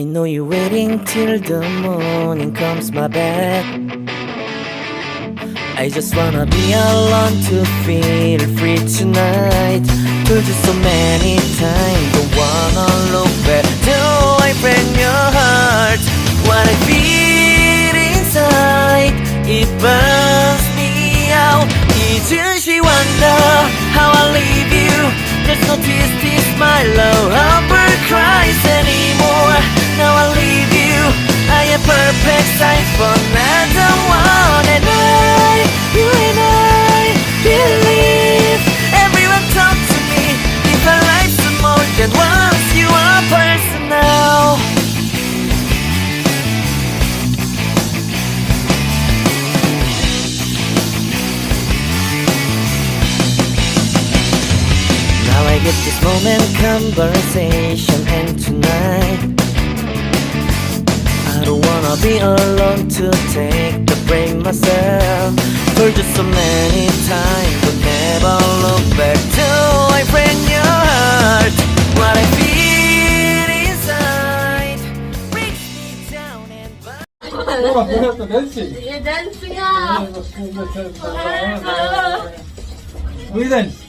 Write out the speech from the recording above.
I know you're waiting till the morning comes my bed. I just wanna be alone to feel free tonight. Told you so many times, don't wanna look back. Do I break your heart? What I feel inside, it burns me out. Didn't she wonder how I leave you? There's no tears, this my love ever cries anymore. Now I leave you, I am perfect size for another one. And you and I believe everyone talk to me. If our lives are more than once, you are personal. Now I get this moment, conversation, and tonight I don't wanna be alone to take the blame myself. Told you so many times, but never look back. Till I break your heart, what I feel inside breaks me down and 뭐야 댄스 얘 댄스야. 우리 댄스